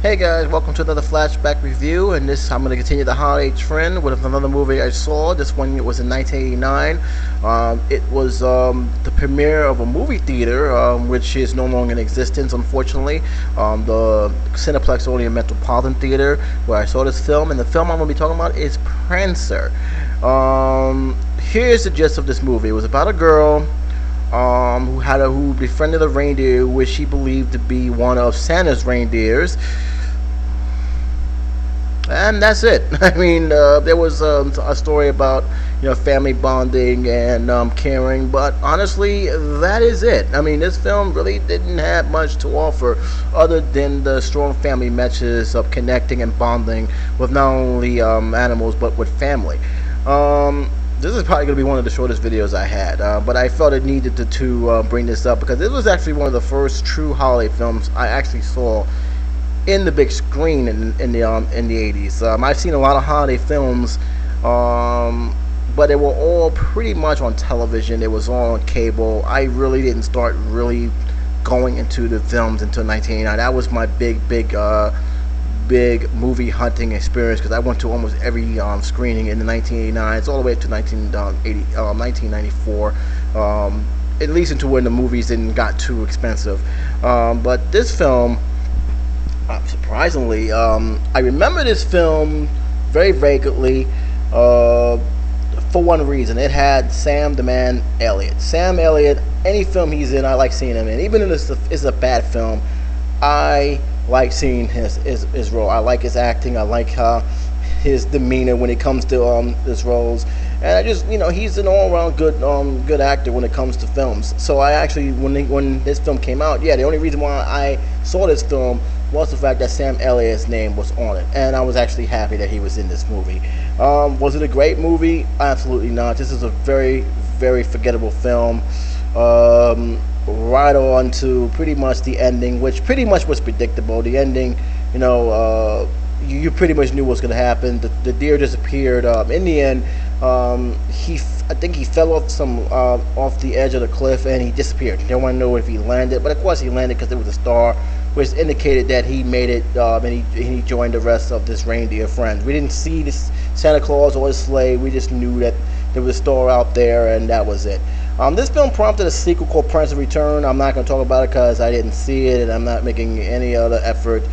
Hey guys, welcome to another Flashback review, and this I'm going to continue the holiday trend with another movie I saw. This one was in 1989. It was the premiere of a movie theater, which is no longer in existence, unfortunately. The Cineplex Odeon Metropolitan Theater, where I saw this film, and the film I'm going to be talking about is Prancer. Here's the gist of this movie. It was about a girl who befriended a reindeer which she believed to be one of Santa's reindeers, and that's it. I mean, there was a story about family bonding and caring, but honestly, that is it. I mean, this film really didn't have much to offer other than the strong family messages of connecting and bonding with not only animals but with family. This is probably going to be one of the shortest videos I had, but I felt it needed to bring this up because this was actually one of the first true holiday films I actually saw in the big screen in the 80s. I've seen a lot of holiday films, but they were all pretty much on television. It was all on cable. I really didn't start really going into the films until 1989. That was my big movie hunting experience, because I went to almost every screening in the 1989. It's all the way up to 1994, at least until when the movies didn't got too expensive. But this film, surprisingly, I remember this film very vaguely, for one reason. It had Sam the Man Elliott. Sam Elliott, any film he's in, I like seeing him in. Even if it's a bad film, I like seeing his role. I like his acting. I like his demeanor when it comes to his roles, and I just he's an all-around good actor when it comes to films. So I actually, when this film came out, the only reason why I saw this film was the fact that Sam Elliott's name was on it, and I was actually happy that he was in this movie. Was it a great movie? Absolutely not. This is a very, very forgettable film. Right on to pretty much the ending, which pretty much was predictable. The ending, you pretty much knew what was going to happen. The deer disappeared. In the end, I think he fell off the edge of the cliff and he disappeared. No one knew if he landed, but of course he landed because there was a star, which indicated that he made it, and he joined the rest of this reindeer friends. We didn't see this Santa Claus or his sleigh. We just knew that there was a star out there, and that was it. This film prompted a sequel called Prancer Return. I'm not going to talk about it because I didn't see it, and I'm not making any other effort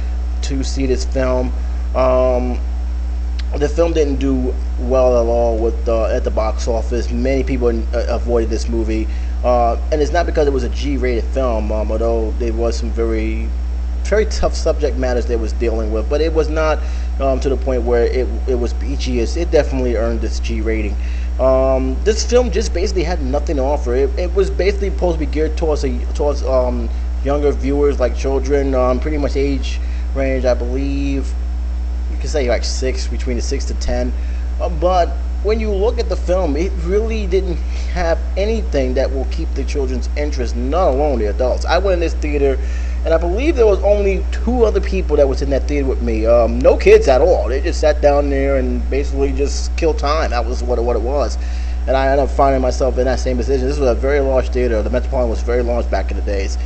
to see this film. The film didn't do well at all at the box office. Many people avoided this movie, and it's not because it was a G-rated film, although there was some very, very tough subject matters they was dealing with, but it was not to the point where it was PG. It definitely earned this G rating. This film just basically had nothing to offer. It was basically supposed to be geared towards younger viewers, like children, pretty much age range, I believe you could say like between the 6 to 10. But when you look at the film, it really didn't have anything that will keep the children's interest, not alone the adults. I went in this theater, and I believe there was only 2 other people that was in that theater with me. No kids at all. They just sat down there and basically just killed time. That was what it was. And I ended up finding myself in that same position. This was a very large theater. The Metropolitan was very large back in the days.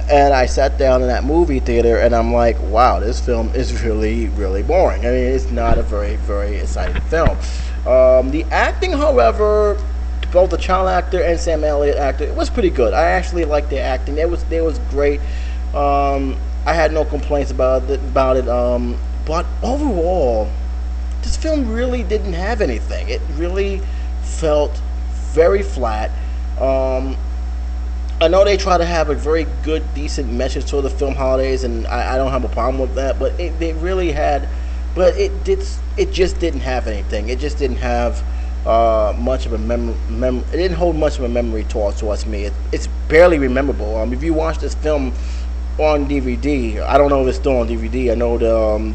And I sat down in that movie theater, and I'm like, wow, this film is really, really boring. I mean, it's not a very, very exciting film. The acting, however, both the child actor and Sam Elliott actor, it was pretty good. I actually liked their acting. It was great. I had no complaints about it. But overall, this film really didn't have anything. It really felt very flat. I know they try to have a very good, decent message to the film holidays, and I don't have a problem with that. But they really had, but it just didn't have anything. It just didn't have much of a it didn't hold much of a memory towards me. It's barely rememberable. If you watch this film on DVD, I don't know if it's still on DVD. I know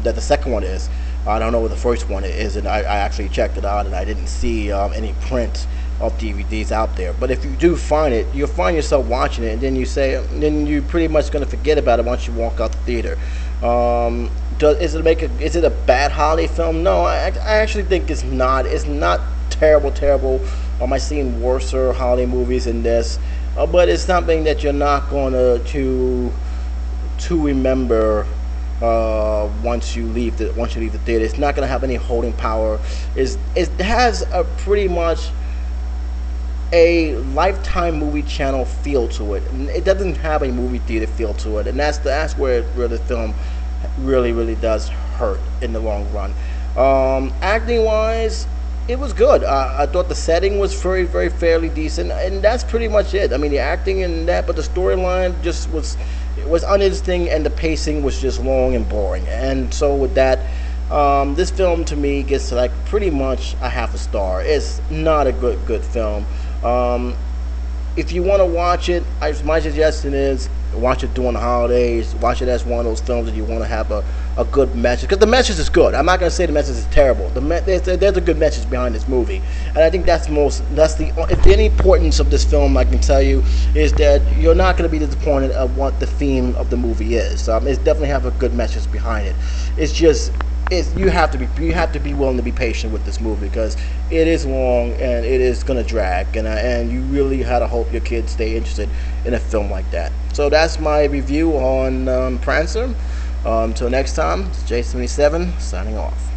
that the second one is. I don't know what the first one is, and I actually checked it out, and I didn't see any print of DVDs out there. But if you do find it, you'll find yourself watching it, and then you're pretty much going to forget about it once you walk out the theater. Is it a bad holiday film? No, I actually think it's not. It's not terrible. I've seen worse holiday movies than this, but it's something that you're not going to remember once you leave the theater. It's not gonna have any holding power. It has a pretty much a Lifetime movie channel feel to it. It doesn't have a movie theater feel to it, and that's where the film really does hurt in the long run. Acting wise, it was good. I thought the setting was very fairly decent, and that's pretty much it. I mean, the acting and that, but the storyline just was, it was uninteresting, and the pacing was just long and boring. And so with that, this film to me gets like pretty much a half a star. It's not a good film. If you want to watch it, my suggestion is watch it during the holidays. Watch it as one of those films that you want to have a good message, because the message is good. I'm not going to say the message is terrible. There's a good message behind this movie, and I think that's if any importance of this film I can tell you is that you're not going to be disappointed of what the theme of the movie is. It's definitely have a good message behind it. It's just you have to be willing to be patient with this movie, because it is long and it is going to drag, and you really had to hope your kids stay interested in a film like that. So that's my review on Prancer. Until next time, it's J77 signing off.